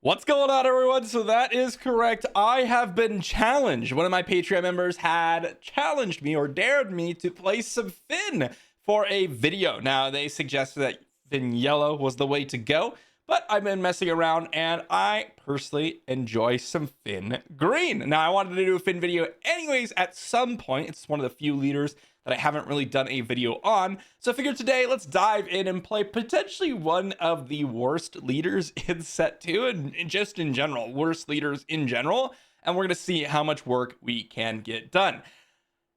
What's going on, everyone? So that is correct. I have been challenged. One of my Patreon members had challenged me or dared me to play some Finn for a video. Now, they suggested that Finn Yellow was the way to go, but I've been messing around and I personally enjoy some Finn Green. Now, I wanted to do a Finn video anyways at some point. It's one of the few leaders that I haven't really done a video on. So I figured today, let's dive in and play potentially one of the worst leaders in set 2 and just in general, worst leaders in general. And we're gonna see how much work we can get done.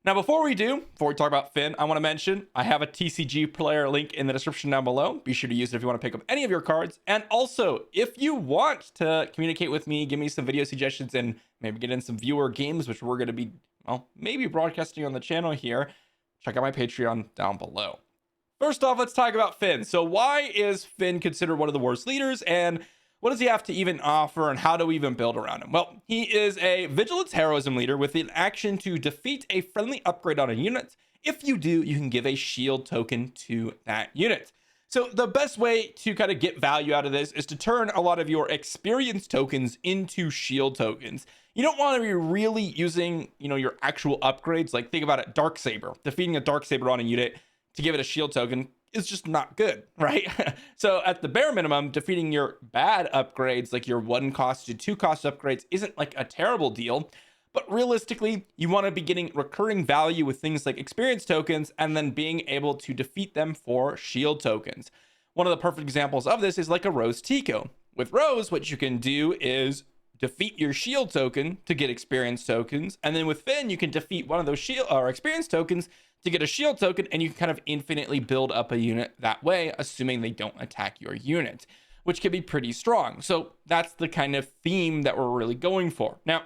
Now, before we talk about Finn, I want to mention I have a TCG player link in the description down below. Be sure to use it if you want to pick up any of your cards. And also, if you want to communicate with me, give me some video suggestions and maybe get in some viewer games, which we're going to be, well, maybe broadcasting on the channel here, check out my Patreon down below. First off, let's talk about Finn. So why is Finn considered one of the worst leaders, and what does he have to even offer, and how do we even build around him? Well, he is a Vigilance Heroism leader with an action to defeat a friendly upgrade on a unit. If you do, you can give a shield token to that unit. So the best way to kind of get value out of this is to turn a lot of your experience tokens into shield tokens. You don't want to be really using, your actual upgrades. Like, think about it, Darksaber. Defeating a Darksaber on a unit to give it a shield token is just not good, right? So at the bare minimum, defeating your bad upgrades, like your 1 cost to 2 cost upgrades, isn't like a terrible deal. But realistically, you want to be getting recurring value with things like experience tokens and then being able to defeat them for shield tokens. One of the perfect examples of this is like a Rose Tico. With Rose, what you can do is defeat your shield token to get experience tokens. And then with Finn, you can defeat one of those shield or experience tokens to get a shield token, and you can kind of infinitely build up a unit that way, assuming they don't attack your unit, which can be pretty strong. So that's the kind of theme that we're really going for. Now,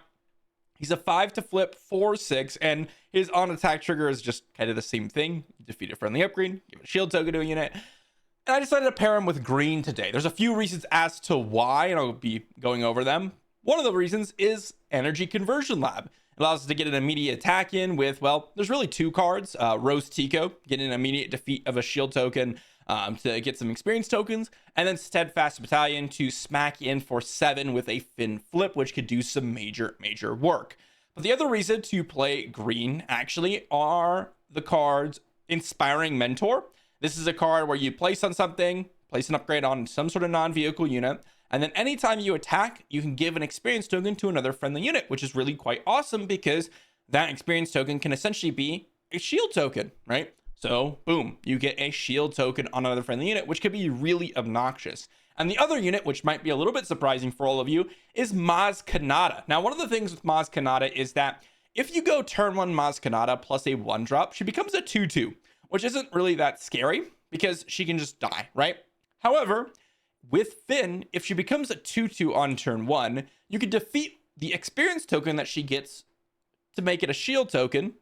he's a 5 to flip 4/6, and his on attack trigger is just kind of the same thing. You defeat a friendly upgrade, give a shield token to a unit. And I decided to pair him with green today. There's a few reasons as to why, and I'll be going over them. One of the reasons is Energy Conversion Lab. It allows us to get an immediate attack in with, well, there's really 2 cards. Rose Tico, get an immediate defeat of a shield token to get some experience tokens. And then Steadfast Battalion to smack in for 7 with a Finn flip, which could do some major work. But the other reason to play green actually are the cards Inspiring Mentor. This is a card where you place on something, place an upgrade on some sort of non-vehicle unit, and then anytime you attack, you can give an experience token to another friendly unit, which is really quite awesome because that experience token can essentially be a shield token, right? So boom, you get a shield token on another friendly unit, which could be really obnoxious. And the other unit, which might be a little bit surprising for all of you, is Maz Kanata. Now, one of the things with Maz Kanata is that if you go turn 1 Maz Kanata plus a 1-drop, she becomes a 2/2, which isn't really that scary because she can just die, right? However, with Finn, if she becomes a 2/2 on turn 1, you can defeat the experience token that she gets to make it a shield token,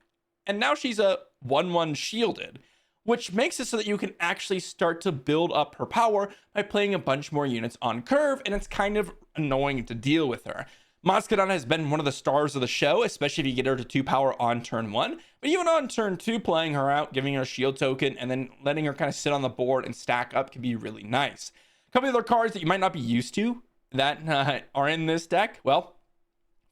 and now she's a 1/1 shielded, which makes it so that you can actually start to build up her power by playing a bunch more units on curve, and it's kind of annoying to deal with her. Maz Kanata has been one of the stars of the show, especially if you get her to 2 power on turn 1, but even on turn 2, playing her out, giving her a shield token, and then letting her kind of sit on the board and stack up can be really nice. A couple of other cards that you might not be used to that are in this deck. Well,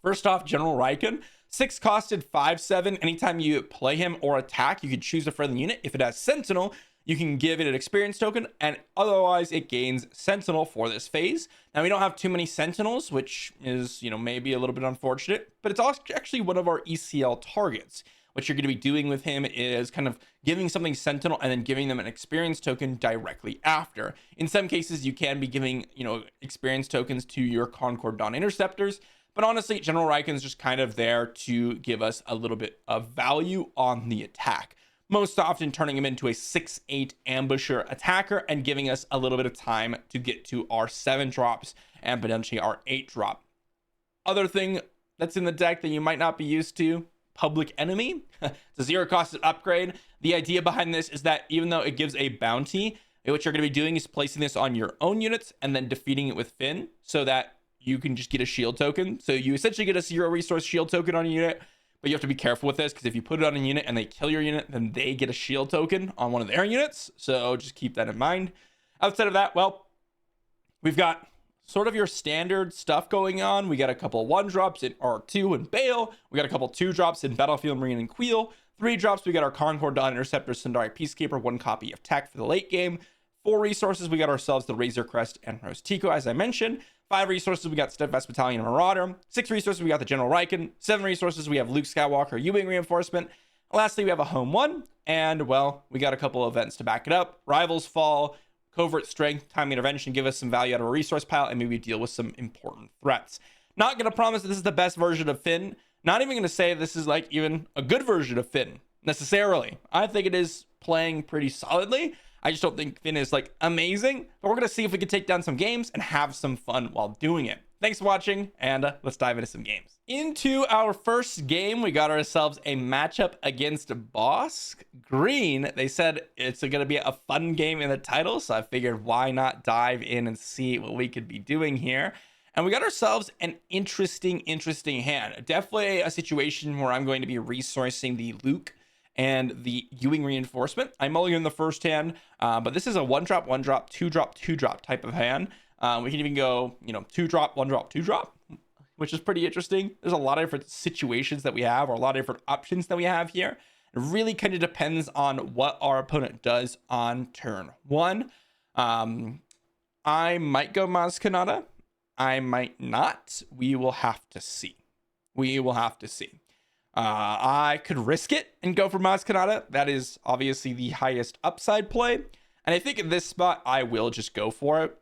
first off, General Raiken. 6 costed 5/7. Anytime you play him or attack, you can choose a friendly unit. If it has Sentinel, you can give it an experience token, and otherwise it gains Sentinel for this phase. Now, we don't have too many Sentinels, which is, maybe a little bit unfortunate, but it's also actually one of our ECL targets. What you're going to be doing with him is kind of giving something Sentinel and then giving them an experience token directly after. In some cases, you can be giving, experience tokens to your Concord Dawn Interceptors. But honestly, General Raiken is just kind of there to give us a little bit of value on the attack. Most often turning him into a 6/8 ambusher attacker and giving us a little bit of time to get to our 7 drops and potentially our 8 drop. Other thing that's in the deck that you might not be used to, Public Enemy. It's a 0 costed upgrade. The idea behind this is that even though it gives a bounty, what you're going to be doing is placing this on your own units and then defeating it with Finn so that you can just get a shield token. So you essentially get a 0 resource shield token on a unit, but you have to be careful with this because if you put it on a unit and they kill your unit, then they get a shield token on one of their units. So just keep that in mind. Outside of that, well, we've got sort of your standard stuff going on. We got a couple 1-drops in R2 and Bale. We got a couple 2-drops in Battlefield Marine and Queel. 3-drops, we got our Concord, Dawn Interceptor, Sundari Peacekeeper, 1 copy of Tech for the late game. 4 resources, we got ourselves the Razor Crest and Rose Tico, as I mentioned. 5 resources, we got Steadfast Battalion and Marauder. 6 resources, we got the General Riken. 7 resources, we have Luke Skywalker, U-Wing Reinforcement. Lastly, we have a Home 1. And, well, we got a couple events to back it up. Rivals Fall, Covert Strength, Timely Intervention, give us some value out of a resource pile, and maybe deal with some important threats. Not going to promise that this is the best version of Finn. Not even going to say this is like even a good version of Finn, necessarily. I think it is playing pretty solidly. I just don't think Finn is like amazing, but we're going to see if we can take down some games and have some fun while doing it. Thanks for watching, and let's dive into some games. Into our first game, we got ourselves a matchup against Bossk Green. They said it's going to be a fun game in the title, so I figured why not dive in and see what we could be doing here. And we got ourselves an interesting hand. Definitely a situation where I'm going to be resourcing the Luke and the U-Wing Reinforcement. I mulligan the first hand, but this is a 1-drop, 1-drop, 2-drop, 2-drop type of hand. We can even go, 2-drop, 1-drop, 2-drop, which is pretty interesting. There's a lot of different situations that we have, or a lot of different options that we have here. It really kind of depends on what our opponent does on turn 1. I might go Maz Kanata. I might not. We will have to see. I could risk it and go for Maz Kanata. That is obviously the highest upside play. And I think in this spot, I will just go for it.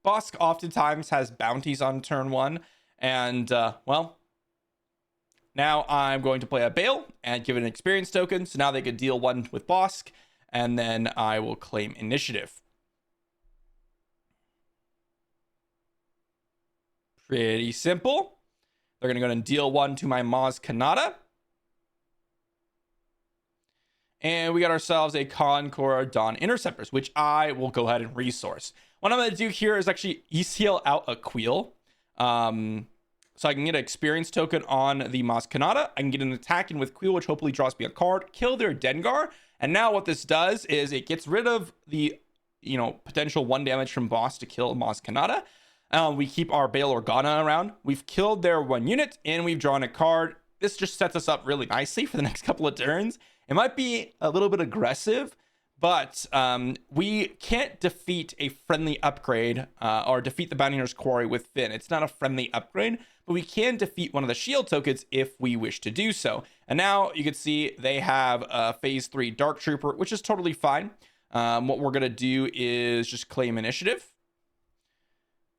Bossk oftentimes has bounties on turn 1. And, well, now I'm going to play a Bale and give it an experience token. So now they could deal 1 with Bossk. And then I will claim initiative. Pretty simple. They're going to go and deal 1 to my Maz Kanata. And we got ourselves a Concord Dawn Interceptors, which I will go ahead and resource. What I'm going to do here is actually ECL out a Queel. So I can get an experience token on the Maz Kanata. I can get an attack in with Queel, which hopefully draws me a card, kill their Dengar. And now what this does is it gets rid of the, potential 1 damage from Bossk to kill Maz Kanata. We keep our Bail Organa around. We've killed their 1 unit, and we've drawn a card. This just sets us up really nicely for the next couple of turns. It might be a little bit aggressive, but we can't defeat a friendly upgrade or defeat the Bounty Hunter's Quarry with Finn. It's not a friendly upgrade, but we can defeat one of the shield tokens if we wish to do so. And now you can see they have a Phase 3 Dark Trooper, which is totally fine. What we're going to do is just claim initiative,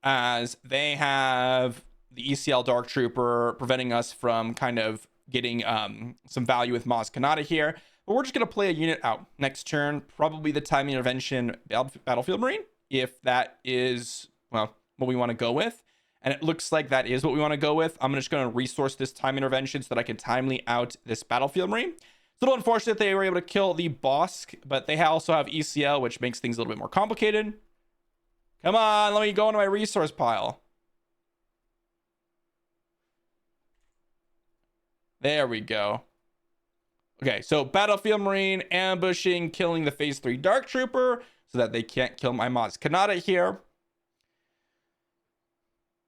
as they have the ECL Dark Trooper preventing us from kind of getting some value with Maz Kanata here. But we're just going to play a unit out next turn, probably the Timely Intervention Battlefield Marine, if that is, well, what we want to go with. And it looks like that is what we want to go with. I'm just going to resource this Time Intervention so that I can timely out this Battlefield Marine. It's a little unfortunate they were able to kill the Bossk, but they also have ECL, which makes things a little bit more complicated. Come on, let me go into my resource pile. There we go. Okay, so Battlefield Marine, ambushing, killing the Phase 3 Dark Trooper so that they can't kill my Maz Kanata here.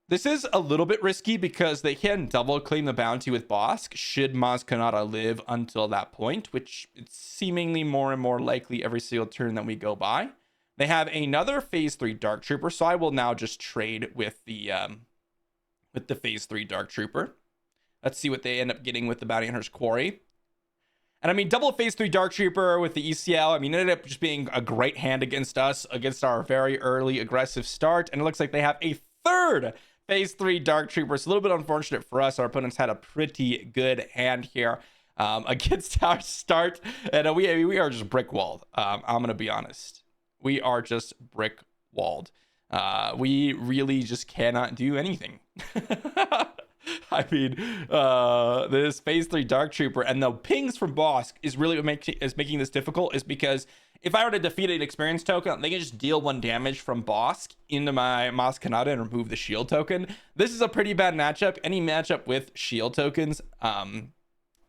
This is a little bit risky because they can double claim the bounty with Bossk should Maz Kanata live until that point, which it's seemingly more and more likely every single turn that we go by. They have another Phase 3 Dark Trooper, so I will now just trade with the Phase 3 Dark Trooper. Let's see what they end up getting with the Bounty Hunter's Quarry. And I mean, double Phase 3 Dark Trooper with the ECL, I mean, it ended up just being a great hand against us, against our very early aggressive start. And it looks like they have a third Phase 3 Dark Trooper. It's a little bit unfortunate for us. Our opponents had a pretty good hand here against our start. And we are just brick walled. I'm going to be honest. We are just brick walled. We really just cannot do anything. I mean, this Phase 3 Dark Trooper and the pings from Bossk is really what making this difficult, is because if I were to defeat an experience token, they can just deal 1 damage from Bossk into my Maz Kanata and remove the shield token. This is a pretty bad matchup. Any matchup with shield tokens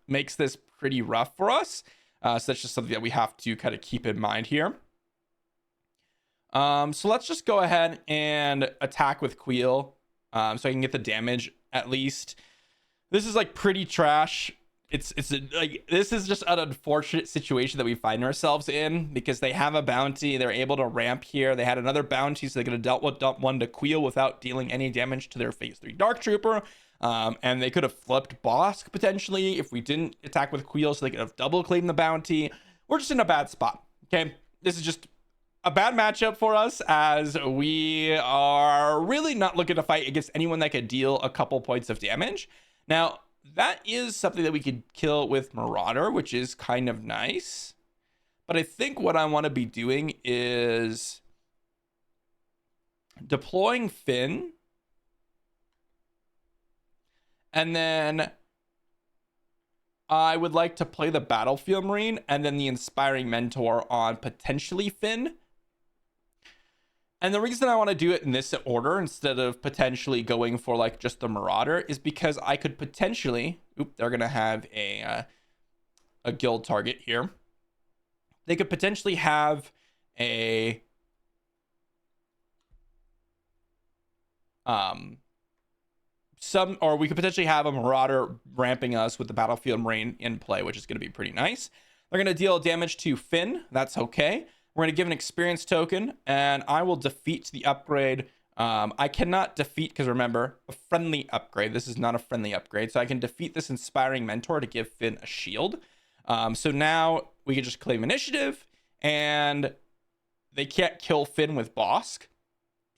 makes this pretty rough for us. So that's just something that we have to kind of keep in mind here. So let's just go ahead and attack with Queel, so I can get the damage at least. This is like pretty trash. Like, this is just an unfortunate situation that we find ourselves in because they have a bounty. They're able to ramp here. They had another bounty, so they could have dealt with one to Queel without dealing any damage to their phase 3 Dark Trooper. And they could have flipped Bossk potentially if we didn't attack with Queel, so they could have double claimed the bounty. We're just in a bad spot. Okay, this is just a bad matchup for us, as we are really not looking to fight against anyone that could deal a couple points of damage. Now, that is something that we could kill with Marauder, which is kind of nice. But I think what I want to be doing is deploying Finn. And then I would like to play the Battlefield Marine and then the Inspiring Mentor on potentially Finn. And the reason I want to do it in this order instead of potentially going for like just the Marauder is because I could potentially, they're going to have a guild target here. They could potentially have a or we could potentially have a Marauder ramping us with the Battlefield Marine in play, which is going to be pretty nice. They're going to deal damage to Finn. That's okay. We're going to give an experience token, and I will defeat the upgrade. I cannot defeat, because remember, a friendly upgrade. This is not a friendly upgrade. So I can defeat this Inspiring Mentor to give Finn a shield. So now we can just claim initiative, and they can't kill Finn with Bossk.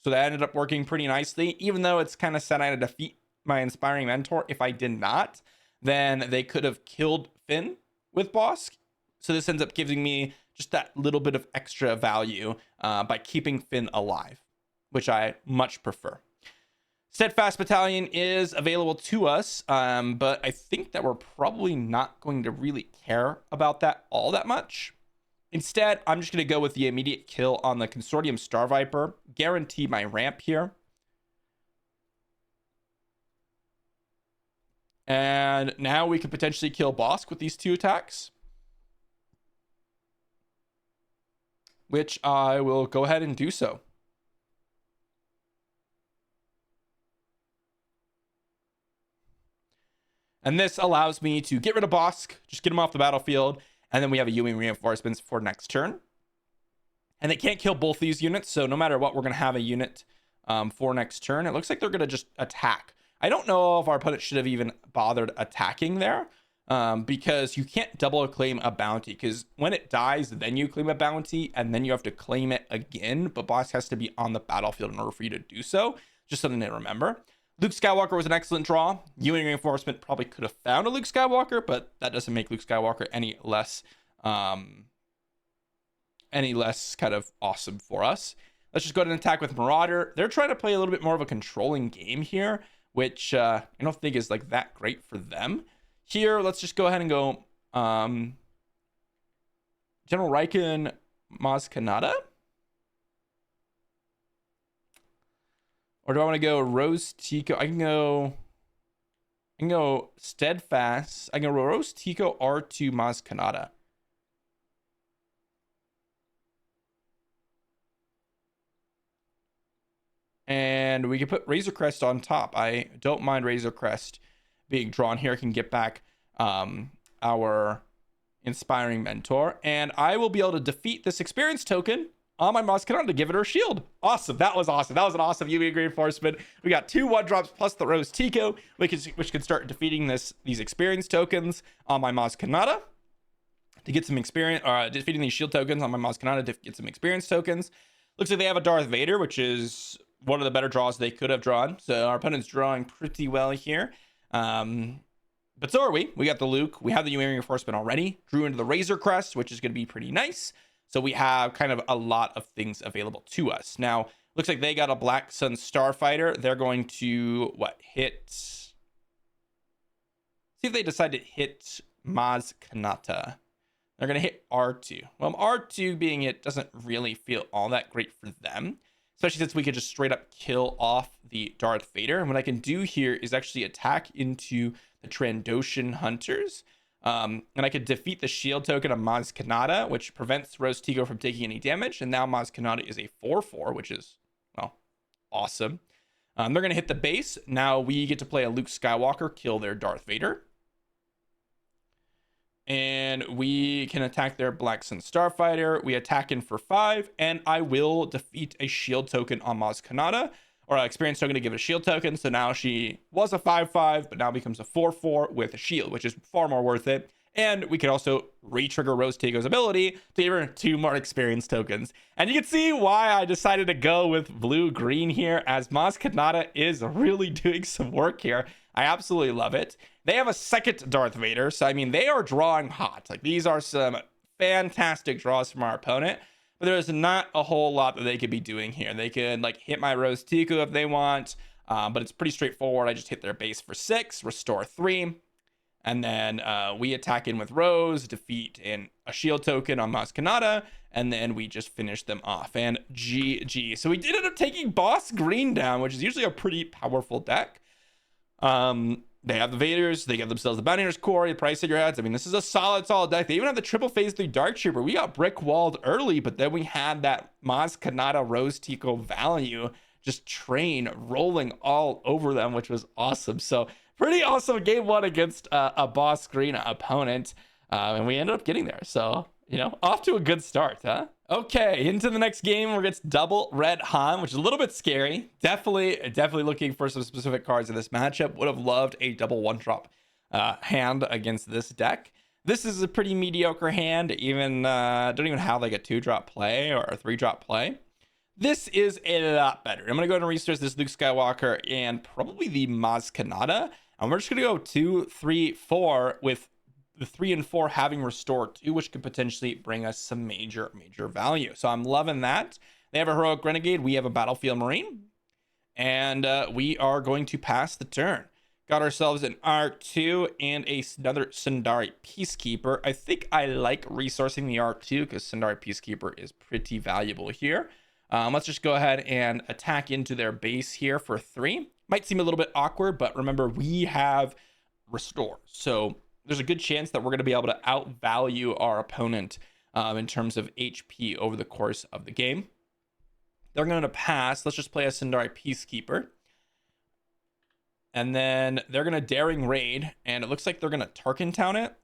So that ended up working pretty nicely, even though it's kind of set I had to defeat my Inspiring Mentor. If I did not, then they could have killed Finn with Bossk. So this ends up giving me just that little bit of extra value by keeping Finn alive, which I much prefer. Steadfast Battalion is available to us, but I think that we're probably not going to really care about that all that much. Instead, I'm just going to go with the immediate kill on the Consortium Star Viper, guarantee my ramp here. And now we could potentially kill Bossk with these 2 attacks, which I will go ahead and do so. And this allows me to get rid of Bossk, just get him off the battlefield, and then we have a Ewing reinforcements for next turn. And they can't kill both these units, so no matter what, we're going to have a unit for next turn. It looks like they're going to just attack. I don't know if our opponent should have even bothered attacking there, because you can't double claim a bounty, because when it dies, then you claim a bounty, and then you have to claim it again, but Bossk has to be on the battlefield in order for you to do so. Just something to remember. Luke Skywalker was an excellent draw. Ewing reinforcement probably could have found a Luke Skywalker, but that doesn't make Luke Skywalker any less kind of awesome for us. Let's just go ahead and attack with Marauder. They're trying to play a little bit more of a controlling game here, which I don't think is like that great for them. Here, let's just go ahead and go General Riken Maz Kanata. Or do I want to go Rose Tico? I can go Steadfast. I can go Rose Tico R2 Maz Kanata. And we can put Razor Crest on top. I don't mind Razor Crest being drawn here. I can get back our Inspiring Mentor. And I will be able to defeat this experience token on my Maz Kanata to give it her shield. Awesome. That was awesome. That was an awesome Ewing reinforcement. We got 2 1-drops plus the Rose Tico, which can start defeating these experience tokens on my Maz Kanata to get some experience, defeating these shield tokens on my Maz Kanata to get some experience tokens. Looks like they have a Darth Vader, which is one of the better draws they could have drawn. So our opponent's drawing pretty well here. But so are we. We got the Luke. We have the Ewing reinforcement already. Drew into the Razor Crest, which is going to be pretty nice. So we have kind of a lot of things available to us. Now, looks like they got a Black Sun Starfighter. They're going to, hit... See if they decide to hit Maz Kanata. They're going to hit R2. Well, R2 being hit doesn't really feel all that great for them, especially since we could just straight up kill off the Darth Vader. And what I can do here is actually attack into the Trandoshan Hunters. And I could defeat the shield token of Maz Kanata, which prevents Rose Tico from taking any damage. And now Maz Kanata is a 4/4, which is, well, awesome. They're going to hit the base. Now we get to play a Luke Skywalker, kill their Darth Vader. And we can attack their Black Sun Starfighter. We attack in for 5, and I will defeat a shield token on Maz Kanata, or an experience token to give it a shield token. So now she was a 5/5, but now becomes a 4/4 with a shield, which is far more worth it. And we can also re-trigger Rose Tico's ability to give her 2 more experience tokens. And you can see why I decided to go with blue-green here, as Maz Kanata is really doing some work here. I absolutely love it. They have a second Darth Vader, so I mean, they are drawing hot. Like, these are some fantastic draws from our opponent, but there's not a whole lot that they could be doing here. They could, like, hit my Rose Tico if they want, but it's pretty straightforward. I just hit their base for 6, restore 3, and then we attack in with Rose, defeat in a shield token on Maz Kanata, and then we just finish them off. And GG. So we did end up taking Boss Green down, which is usually a pretty powerful deck. They have the Vaders, they get themselves the Bounty Hunter's Core, the Price Figureheads. I mean, this is a solid deck. They even have the triple phase 3 Dark Trooper. We got brick walled early, but then we had that Maz Kanata Rose Tico value just train rolling all over them, which was awesome. So pretty awesome game 1 against a Boss Green opponent, and we ended up getting there. So, you know, off to a good start, huh? Okay, into the next game where it's double red Han, which is a little bit scary. Definitely looking for some specific cards in this matchup. Would have loved a double 1-drop hand against this deck. This is a pretty mediocre hand. Even don't even have like a 2-drop play or a 3-drop play. This is a lot better. I'm gonna go ahead and research this Luke Skywalker and probably the Maz Kanata, and we're just gonna go 2, 3, 4 with the 3 and 4 having restore 2, which could potentially bring us some major value. So I'm loving that. They have a Heroic Renegade. We have a Battlefield Marine. And we are going to pass the turn. Got ourselves an R2 and another Sundari Peacekeeper. I think I like resourcing the R2 because Sundari Peacekeeper is pretty valuable here. Let's just go ahead and attack into their base here for 3. Might seem a little bit awkward, but remember, we have restore. So there's a good chance that we're going to be able to outvalue our opponent in terms of HP over the course of the game. They're going to pass. Let's just play a Sundari Peacekeeper. And then they're going to Daring Raid. And it looks like they're going to Tarkin Town it.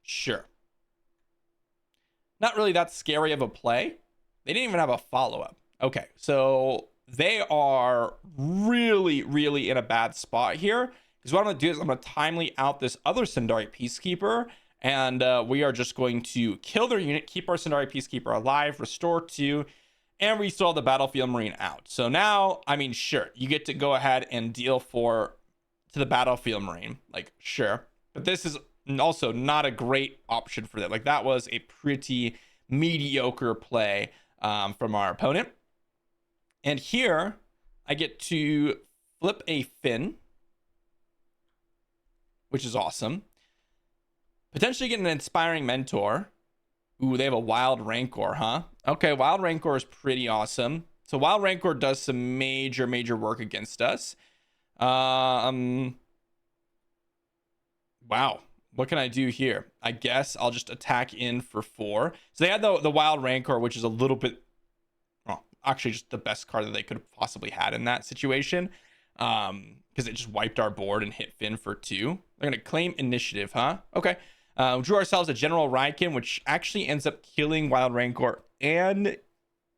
Sure. Not really that scary of a play. They didn't even have a follow-up. Okay, so they are really in a bad spot here. Because what I'm going to do is I'm going to timely out this other Sundari Peacekeeper, and we are just going to kill their unit, keep our Sundari Peacekeeper alive, restore 2, and restore the Battlefield Marine out. So now, I mean, sure, you get to go ahead and deal to the Battlefield Marine, like, sure. But this is also not a great option for that. Like, that was a pretty mediocre play from our opponent. And here, I get to flip a Finn, which is awesome. Potentially get an Inspiring Mentor. Ooh, they have a Wild Rancor, huh? Okay, Wild Rancor is pretty awesome. So Wild Rancor does some major work against us. Wow. What can I do here? I guess I'll just attack in for 4. So they had the Wild Rancor, which is a little bit... Well, actually just the best card that they could have possibly had in that situation. Because it just wiped our board and hit Finn for 2. They're going to claim initiative, huh? Okay. Drew ourselves a General Raiken, which actually ends up killing Wild Rancor and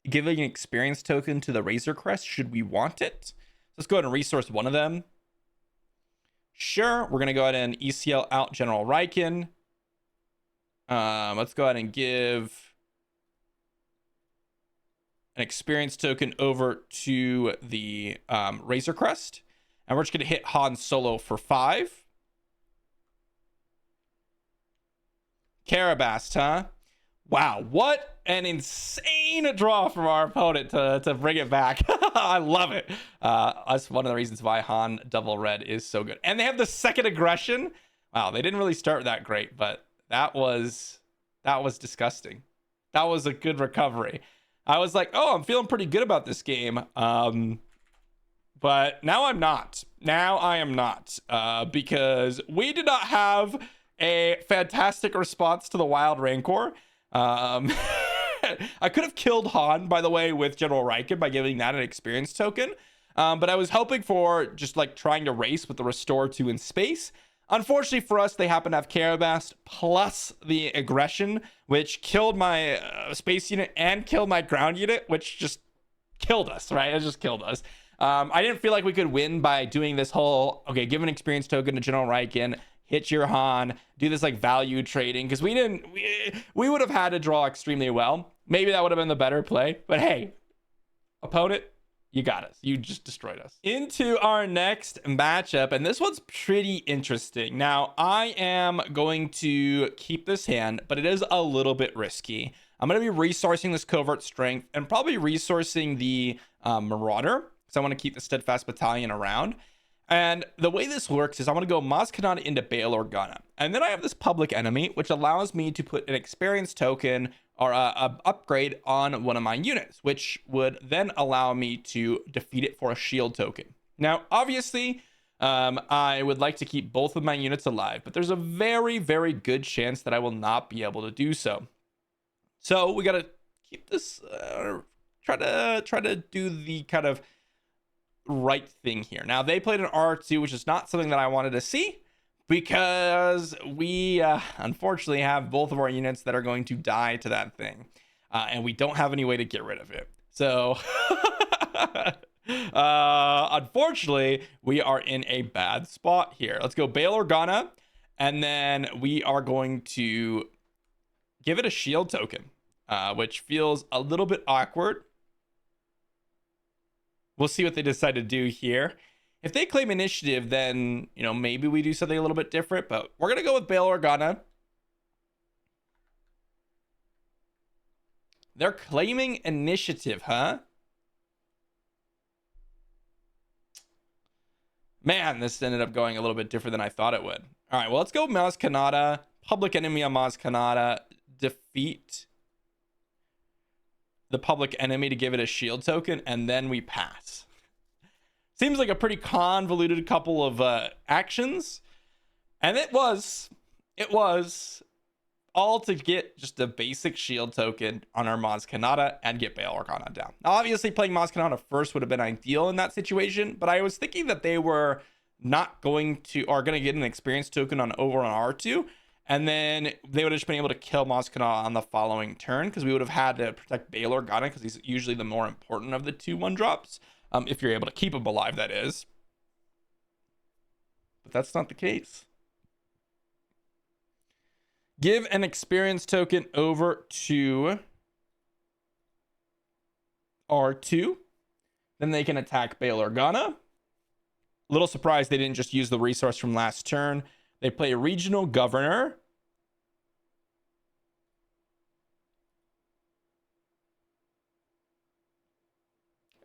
giving an experience token to the Razor Crest should we want it. Let's go ahead and resource one of them. Sure, we're going to go ahead and ECL out General Raiken. Let's go ahead and give an experience token over to the Razor Crest. And we're just going to hit Han Solo for 5. Karabast, huh? Wow, what an insane draw from our opponent to bring it back. I love it. That's one of the reasons why Han Double Red is so good. And they have the second aggression. Wow, they didn't really start that great, but that was disgusting. That was a good recovery. I was like, oh, I'm feeling pretty good about this game. But now I'm not. Now I am not. Because we did not have a fantastic response to the Wild Rancor. I could have killed Han, by the way, with General Raiken by giving that an experience token. But I was hoping for just like trying to race with the Restore 2 in space. Unfortunately for us, they happen to have Karabast plus the aggression, which killed my space unit and killed my ground unit, which just killed us, right? It just killed us. I didn't feel like we could win by doing this whole, okay, give an experience token to General Raiken, hit your Han, do this like value trading, because we would have had to draw extremely well. Maybe that would have been the better play, but hey, opponent, you got us. You just destroyed us. Into our next matchup, and this one's pretty interesting. Now, I am going to keep this hand, but it is a little bit risky. I'm going to be resourcing this Covert Strength and probably resourcing the Marauder, because I want to keep the Steadfast Battalion around. And the way this works is I'm going to go Maz Kanata into Bail Organa. And then I have this Public Enemy, which allows me to put an experience token or a upgrade on one of my units, which would then allow me to defeat it for a shield token. Now, obviously, I would like to keep both of my units alive, but there's a very, very good chance that I will not be able to do so. So we got to keep this, try to do the kind of right thing here. Now, they played an R2, which is not something that I wanted to see, because we unfortunately have both of our units that are going to die to that thing, and we don't have any way to get rid of it. So unfortunately, we are in a bad spot here. Let's go Bail Organa, and then we are going to give it a shield token, which feels a little bit awkward. We'll see what they decide to do here. If they claim initiative, then, you know, maybe we do something a little bit different, but we're going to go with Bail Organa. They're claiming initiative, huh? Man, this ended up going a little bit different than I thought it would. All right, well, let's go Maz Kanata. Public Enemy on Maz Kanata. Defeat the Public Enemy to give it a shield token, and then we pass. Seems like a pretty convoluted couple of actions, and it was all to get just a basic shield token on our Maz Kanata and get Bail Organa down. Now, obviously, playing Maz Kanata first would have been ideal in that situation, but I was thinking that they were not going to, or going to get an experience token on R2, and then they would have just been able to kill Maz Kanata on the following turn, because we would have had to protect Bail Organa, because he's usually the more important of the 2/1 drops. If you're able to keep him alive, that is. But that's not the case. Give an experience token over to R2. Then they can attack Bail Organa. A little surprised they didn't just use the resource from last turn. They play a Regional Governor.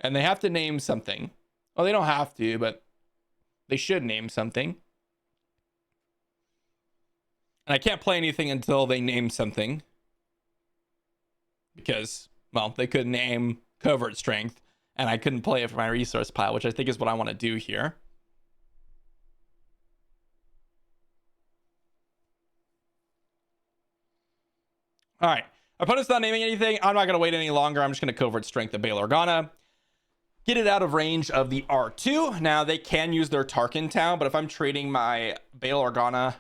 And they have to name something. Well, they don't have to, but they should name something. And I can't play anything until they name something. Because, well, they could name Covert Strength, and I couldn't play it for my resource pile, which I think is what I want to do here. All right. Opponent's not naming anything. I'm not going to wait any longer. I'm just going to Covert Strength the Bail Organa. Get it out of range of the R2. Now, they can use their Tarkin Town, but if I'm trading my Bail Organa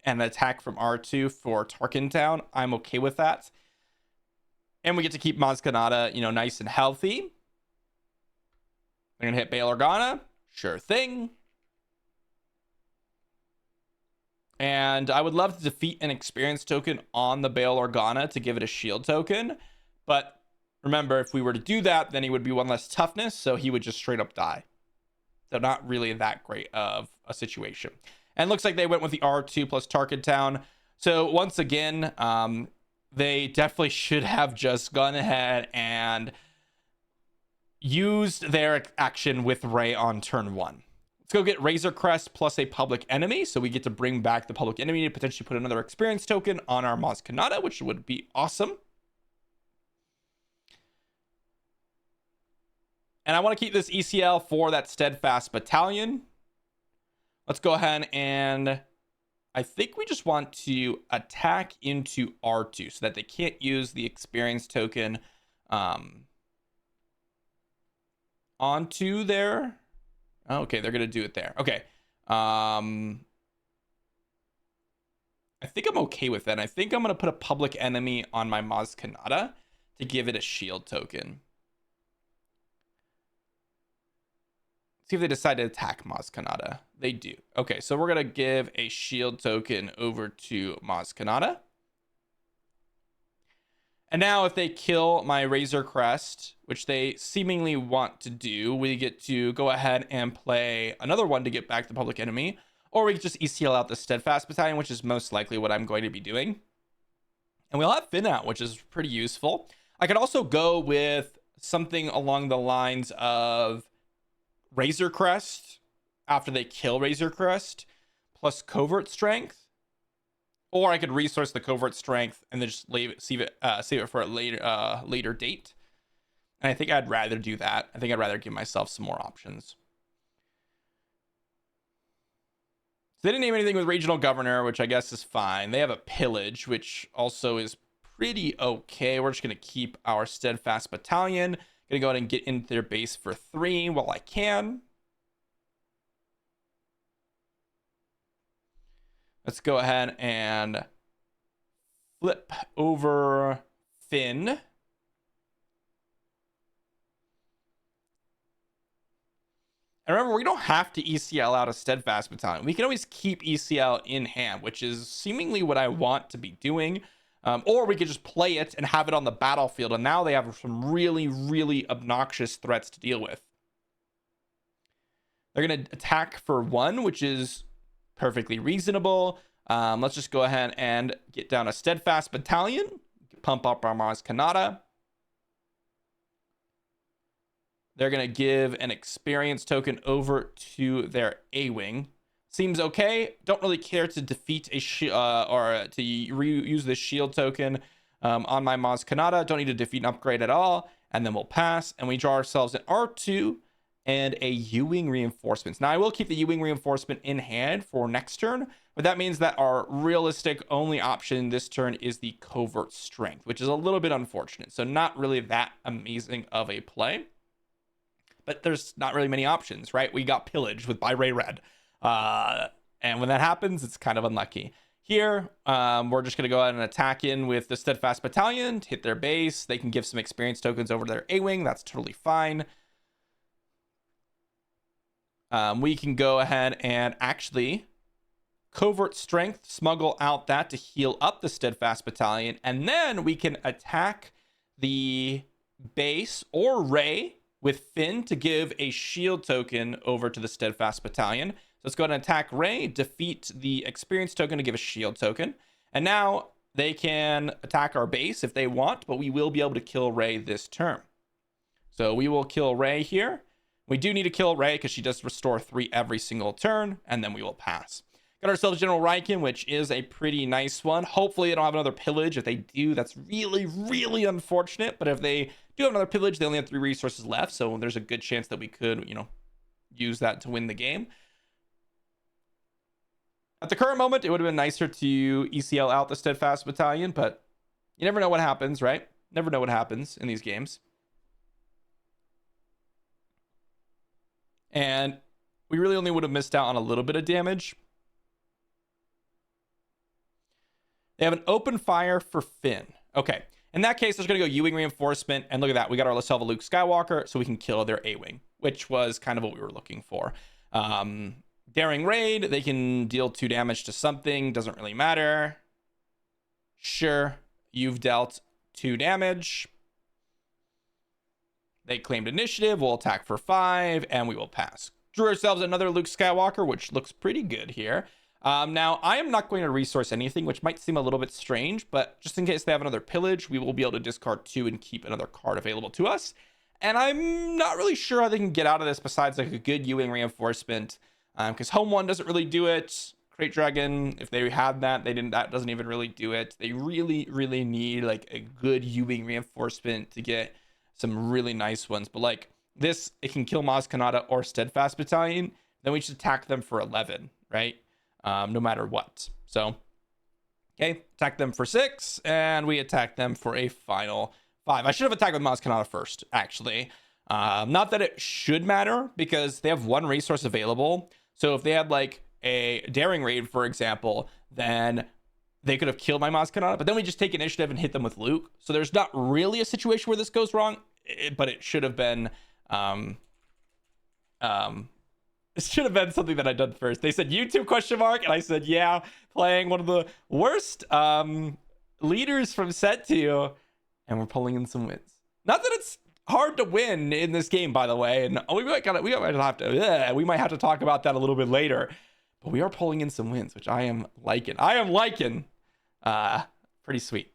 and attack from R2 for Tarkin Town, I'm okay with that. And we get to keep Maz Kanata, you know, nice and healthy. They're going to hit Bail Organa. Sure thing. And I would love to defeat an experience token on the Bail Organa to give it a shield token. But remember, if we were to do that, then he would be one less toughness, so he would just straight up die. So not really that great of a situation. And looks like they went with the R2 plus Tarkin Town. So once again, they definitely should have just gone ahead and used their action with Rey on turn 1. Let's go get Razor Crest plus a Public Enemy. So we get to bring back the Public Enemy to potentially put another experience token on our Maz Kanata, which would be awesome. And I want to keep this ECL for that Steadfast Battalion. Let's go ahead and I think we just want to attack into R2 so that they can't use the experience token onto there. Okay, they're gonna do it there. Okay. I think I'm okay with that. I think I'm gonna put a public enemy on my Maz Kanata to give it a shield token. See if they decide to attack Maz Kanata. They do. Okay, so we're gonna give a shield token over to Maz Kanata. And now if they kill my Razor Crest, which they seemingly want to do, we get to go ahead and play another one to get back the public enemy, or we could just ECL out the Steadfast Battalion, which is most likely what I'm going to be doing. And we'll have Finn out, which is pretty useful. I could also go with something along the lines of Razor Crest after they kill Razor Crest, plus Covert Strength. Or I could resource the Covert Strength and then just save it for a later date. And I think I'd rather do that. I think I'd rather give myself some more options. So they didn't name anything with Regional Governor, which I guess is fine. They have a Pillage, which also is pretty okay. We're just going to keep our Steadfast Battalion. Going to go ahead and get into their base for 3 while I can. Let's go ahead and flip over Finn. And remember, we don't have to ECL out a Steadfast Battalion. We can always keep ECL in hand, which is seemingly what I want to be doing. Or we could just play it and have it on the battlefield. And now they have some really, really obnoxious threats to deal with. They're going to attack for 1, which is perfectly reasonable. Let's just go ahead and get down a Steadfast Battalion. Pump up our Maz Kanata. They're going to give an experience token over to their A-Wing. Seems okay. Don't really care to defeat a or to reuse this shield token on my Maz Kanata. Don't need to defeat an upgrade at all. And then we'll pass. And we draw ourselves an R2 and a U-Wing reinforcements. Now I will keep the U-Wing reinforcement in hand for next turn, but that means that our realistic only option this turn is the Covert Strength, which is a little bit unfortunate. So not really that amazing of a play, but there's not really many options, right? We got Pillage with by Ray Red. And when that happens, it's kind of unlucky. Here, we're just going to go ahead and attack in with the Steadfast Battalion to hit their base. They can give some experience tokens over to their A-Wing. That's totally fine. We can go ahead and actually Covert Strength, smuggle out that to heal up the Steadfast Battalion, and then we can attack the base or Ray with Finn to give a shield token over to the Steadfast Battalion. So let's go ahead and attack Ray, defeat the experience token to give a shield token, and now they can attack our base if they want, but we will be able to kill Ray this turn. So we will kill Ray here. We do need to kill Ray because she does restore 3 every single turn, and then we will pass. Got ourselves General Rieekan, which is a pretty nice one. Hopefully they don't have another Pillage. If they do, that's really, really unfortunate. But if they do have another Pillage, they only have 3 resources left, so there's a good chance that we could, use that to win the game. At the current moment, it would have been nicer to ECL out the Steadfast Battalion, but you never know what happens, right? Never know what happens in these games. And we really only would have missed out on a little bit of damage. They have an open fire for Finn. Okay. In that case, there's going to go U-Wing reinforcement. And look at that. We got our Laselva Luke Skywalker, so we can kill their A-Wing, which was kind of what we were looking for. Daring Raid. They can deal 2 damage to something. Doesn't really matter. Sure. You've dealt 2 damage. They claimed initiative. We'll attack for 5, and we will pass. Drew ourselves another Luke Skywalker, which looks pretty good here. Now, I am not going to resource anything, which might seem a little bit strange, but just in case they have another Pillage, we will be able to discard 2 and keep another card available to us. And I'm not really sure how they can get out of this besides like a good U-Wing reinforcement, because Home 1 doesn't really do it. Crate Dragon, if they had that, that doesn't even really do it. They really, really need like a good U-Wing reinforcement to get some really nice ones. But like this, it can kill Maz Kanata or Steadfast Battalion. Then we should attack them for 11, right? no matter what. So, okay, attack them for 6, and we attack them for a final 5. I should have attacked with Maz Kanata first, actually. Not that it should matter, because they have 1 resource available. So if they had like a daring raid, for example, then they could have killed my Maz Kanata, but then we just take initiative and hit them with Luke. So there's not really a situation where this goes wrong, but it should have been it should have been something that I'd done first. They said YouTube question mark, and I said, yeah, playing one of the worst leaders from set 2, and we're pulling in some wins. Not that it's hard to win in this game, by the way, and we might have to talk about that a little bit later. But we are pulling in some wins, which I am liking. Pretty sweet.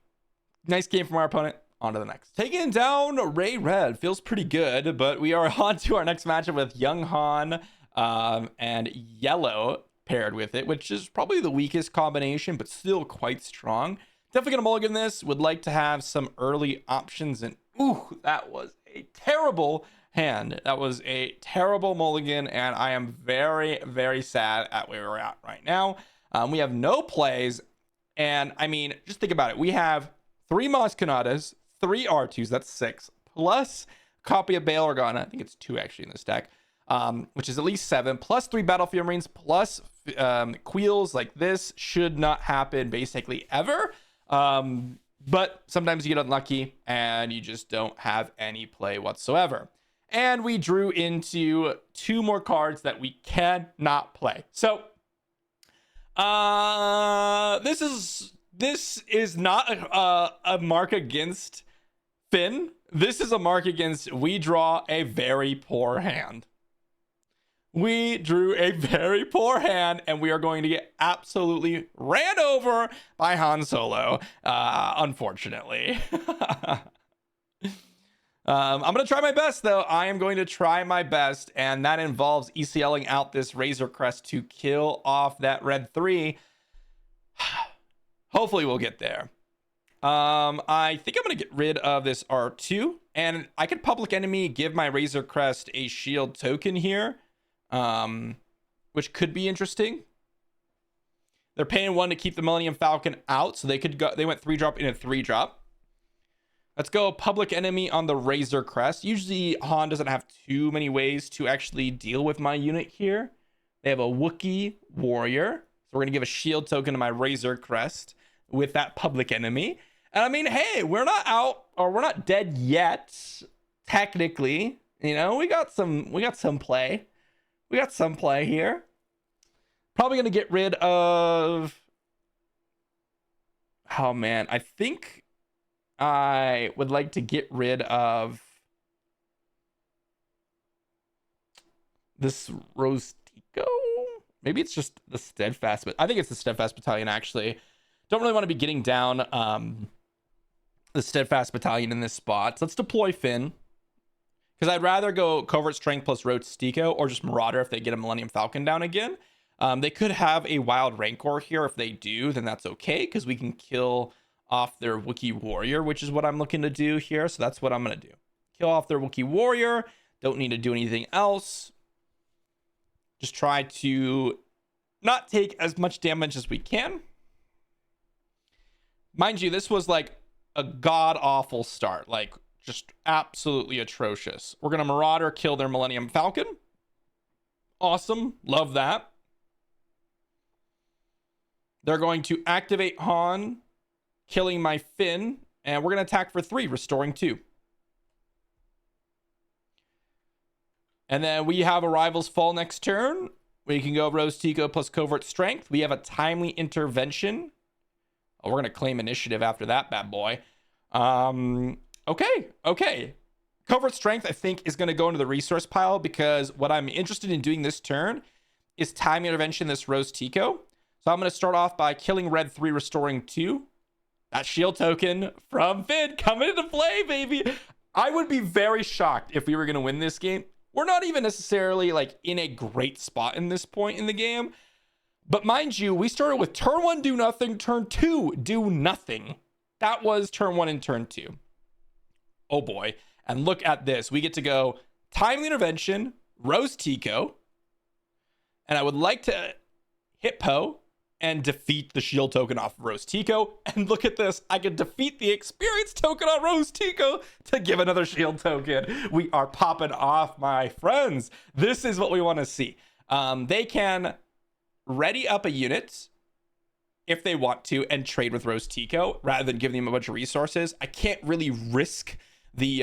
Nice game from our opponent. On to the next. Taking down Ray Red feels pretty good, but we are on to our next matchup with Young Han and Yellow paired with it, which is probably the weakest combination, but still quite strong. Definitely gonna mulligan this. Would like to have some early options, and ooh, that was a terrible hand. That was a terrible mulligan, and I am very, very sad at where we're at right now. We have no plays, and I mean, just think about it. We have 3 Maz Kanatas, 3 R2s, that's 6, plus copy of Bail Organa. I think it's 2 actually in this deck, which is at least 7, plus 3 Battlefield Marines, plus Queels. Like, this should not happen basically ever. But sometimes you get unlucky and you just don't have any play whatsoever. And we drew into 2 more cards that we cannot play. So this is not a mark against Finn. This is a mark against we draw a very poor hand. We drew a very poor hand, and we are going to get absolutely ran over by Han Solo, unfortunately. I'm going to try my best, though. I am going to try my best, and that involves ECLing out this Razor Crest to kill off that red 3. Hopefully we'll get there. I think I'm going to get rid of this R2, and I could Public Enemy, give my Razor Crest a shield token here, which could be interesting. They're paying 1 to keep the Millennium Falcon out, so they could go. They went 3-drop in a 3-drop. Let's go Public Enemy on the Razor Crest. Usually Han doesn't have too many ways to actually deal with my unit here. They have a Wookiee Warrior, so we're gonna give a shield token to my Razor Crest with that Public Enemy. And I mean, hey, we're not out, or we're not dead yet, technically. You know, we got some play. We got some play here. Probably gonna get rid of. Oh man, I think I would like to get rid of this Rostico. Maybe it's just the Steadfast, but I think it's the Steadfast Battalion, actually. Don't really want to be getting down the Steadfast Battalion in this spot. So let's deploy Finn, because I'd rather go Covert Strength plus Rostico, or just Marauder if they get a Millennium Falcon down again. They could have a Wild Rancor here. If they do, then that's okay, because we can kill off their Wookiee Warrior, which is what I'm looking to do here. So that's what I'm going to do. Kill off their Wookiee Warrior. Don't need to do anything else. Just try to not take as much damage as we can. Mind you, this was like a god-awful start. Like, just absolutely atrocious. We're going to Marauder, kill their Millennium Falcon. Awesome. Love that. They're going to activate Han, killing my Finn, and we're going to attack for 3, restoring 2. And then we have Arrival's Fall next turn. We can go Rostico plus Covert Strength. We have a Timely Intervention. Oh, we're going to claim initiative after that bad boy. Okay. Covert Strength, I think, is going to go into the resource pile, because what I'm interested in doing this turn is Timely Intervention this Rostico. So I'm going to start off by killing red 3, restoring 2. That shield token from Finn coming into play, baby. I would be very shocked if we were going to win this game. We're not even necessarily like in a great spot in this point in the game. But mind you, we started with turn 1, do nothing. Turn 2, do nothing. That was turn 1 and turn 2. Oh boy. And look at this. We get to go Timely Intervention, Rostico. And I would like to hit Poe and defeat the shield token off of Rose Tico. And look at this, I can defeat the experience token on Rose Tico to give another shield token. We are popping off, my friends. This is what we want to see. They can ready up a unit if they want to and trade with Rose Tico rather than giving them a bunch of resources. I can't really risk the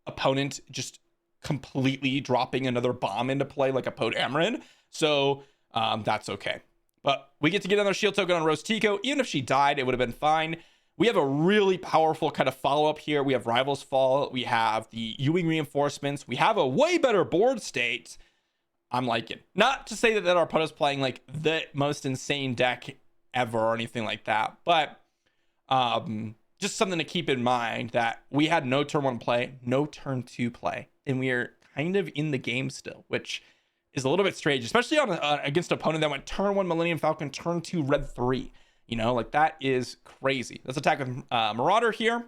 opponent just completely dropping another bomb into play like a Poe Dameron. So that's okay. But we get to get another shield token on Rose Tico. Even if she died, it would have been fine. We have a really powerful kind of follow-up here. We have Rivals Fall. We have the Ewing reinforcements. We have a way better board state. I'm liking. Not to say that our opponent's playing like the most insane deck ever or anything like that, but just something to keep in mind that we had no turn 1 play, no turn 2 play, and we are kind of in the game still, which is a little bit strange, especially on against an opponent that went turn 1 Millennium Falcon, turn 2 Red 3. You know, like that is crazy. Let's attack with Marauder here.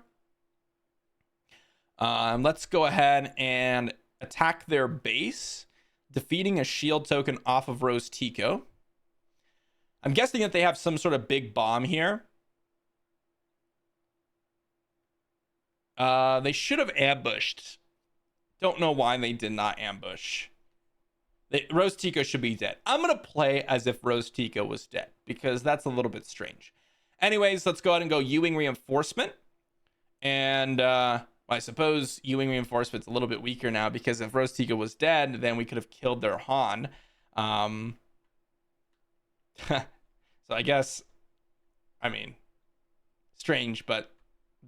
Let's go ahead and attack their base, defeating a shield token off of Rose Tico. I'm guessing that they have some sort of big bomb here. They should have ambushed. Don't know why they did not ambush. Rose Tico should be dead. I'm going to play as if Rose Tico was dead because that's a little bit strange. Anyways, let's go ahead and go Ewing Reinforcement. And I suppose Ewing Reinforcement's a little bit weaker now because if Rose Tico was dead, then we could have killed their Han. So I guess, I mean, strange, but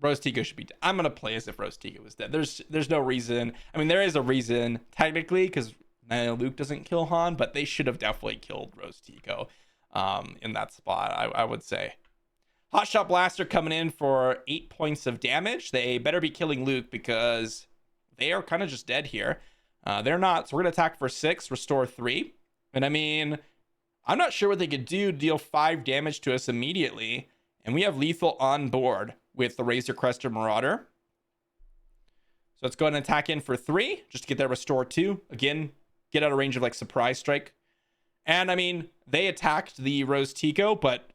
Rose Tico should be dead. I'm going to play as if Rose Tico was dead. There's no reason. I mean, there is a reason technically because Luke doesn't kill Han, but they should have definitely killed Rose Tico in that spot, I would say. Hotshot Blaster coming in for 8 points of damage. They better be killing Luke because they are kind of just dead here. They're not, so we're going to attack for 6, restore 3. And I mean, I'm not sure what they could do to deal 5 damage to us immediately. And we have lethal on board with the Razor Crest Marauder. So let's go ahead and attack in for 3, just to get that restore 2. Again, get out of range of like Surprise Strike. And I mean, they attacked the Rose Tico, but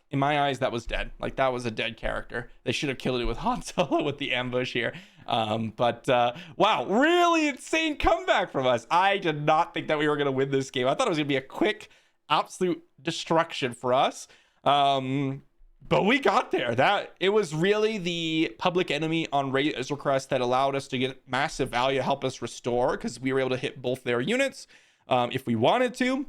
in my eyes, that was dead. Like, that was a dead character. They should have killed it with Han Solo with the ambush here. Wow, really insane comeback from us. I did not think that we were going to win this game. I thought it was going to be a quick, absolute destruction for us. But we got there. It was really the public enemy on Razor Crest that allowed us to get massive value to help us restore because we were able to hit both their units if we wanted to.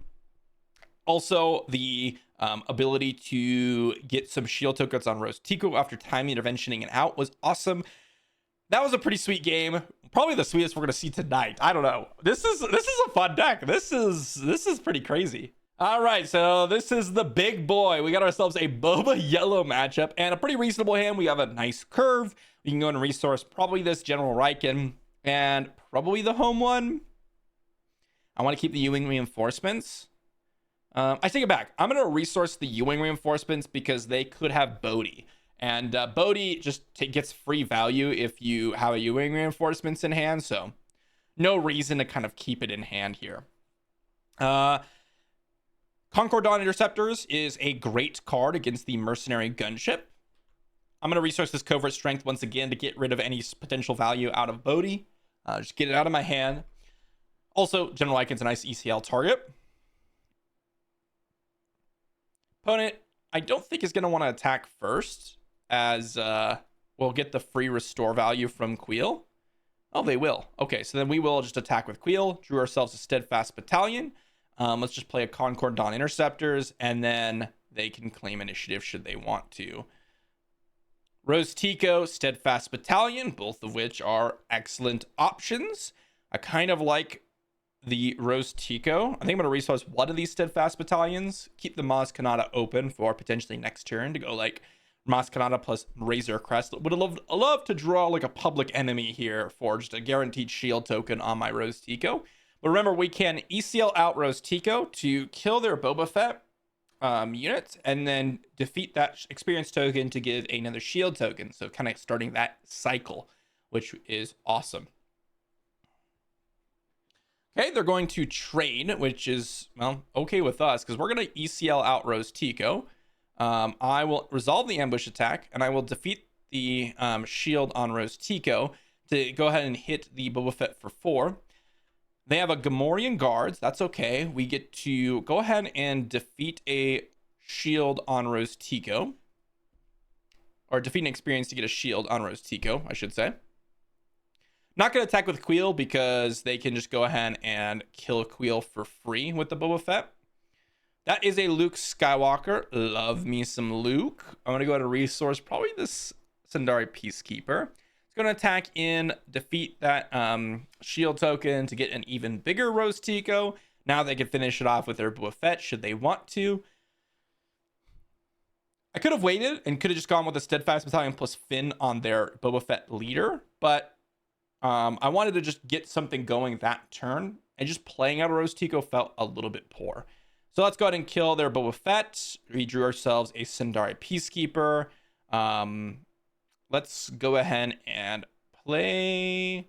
Also, the ability to get some shield tokens on Rose Tico after timing interventioning and out was awesome. That was a pretty sweet game. Probably the sweetest we're going to see tonight. I don't know. This is a fun deck. This is pretty crazy. All right, so this is the big boy. We got ourselves a Boba Yellow matchup and a pretty reasonable hand. We have a nice curve. We can go and resource probably this General Riken and probably the home one. I want to keep the Ewing reinforcements. I take it back. I'm going to resource the Ewing reinforcements because they could have Bodhi. And Bodhi just gets free value if you have a Ewing reinforcements in hand. So no reason to kind of keep it in hand here. Concordant Interceptors is a great card against the Mercenary Gunship. I'm going to resource this Covert Strength once again to get rid of any potential value out of Bodhi. Just get it out of my hand. Also, General Riken's a nice ECL target. Opponent, I don't think is going to want to attack first, as we'll get the free restore value from Queel. Oh, they will. Okay, so then we will just attack with Queel. Drew ourselves a Steadfast Battalion. Let's just play a Concordant Interceptors, and then they can claim initiative should they want to. Rose Tico, Steadfast Battalion, both of which are excellent options. I kind of like the Rose Tico. I think I'm going to resource one of these Steadfast Battalions. Keep the Maz Kanata open for potentially next turn to go like Maz Kanata plus Razor Crest. Would have loved to draw like a public enemy here for just a guaranteed shield token on my Rose Tico. But remember, we can ECL out Rose Tico to kill their Boba Fett unit and then defeat that experience token to give another shield token. So kind of starting that cycle, which is awesome. Okay, they're going to trade, which is, well, okay with us because we're going to ECL out Rose Tico. I will resolve the ambush attack, and I will defeat the shield on Rose Tico to go ahead and hit the Boba Fett for 4. They have a Gamorrean guards. That's okay. We get to go ahead and defeat a shield on Rose Tico. Or defeat an experience to get a shield on Rose Tico, I should say. Not going to attack with Queel because they can just go ahead and kill Queel for free with the Boba Fett. That is a Luke Skywalker. Love me some Luke. I'm going to go ahead and resource probably this Sundari Peacekeeper. It's going to attack in, defeat that shield token to get an even bigger Rose Tico. Now they can finish it off with their Boba Fett should they want to. I could have waited and could have just gone with a Steadfast Battalion plus Finn on their Boba Fett leader, but I wanted to just get something going that turn, and just playing out a Rose Tico felt a little bit poor. So let's go ahead and kill their Boba Fett. We drew ourselves a Sundari Peacekeeper. Let's go ahead and play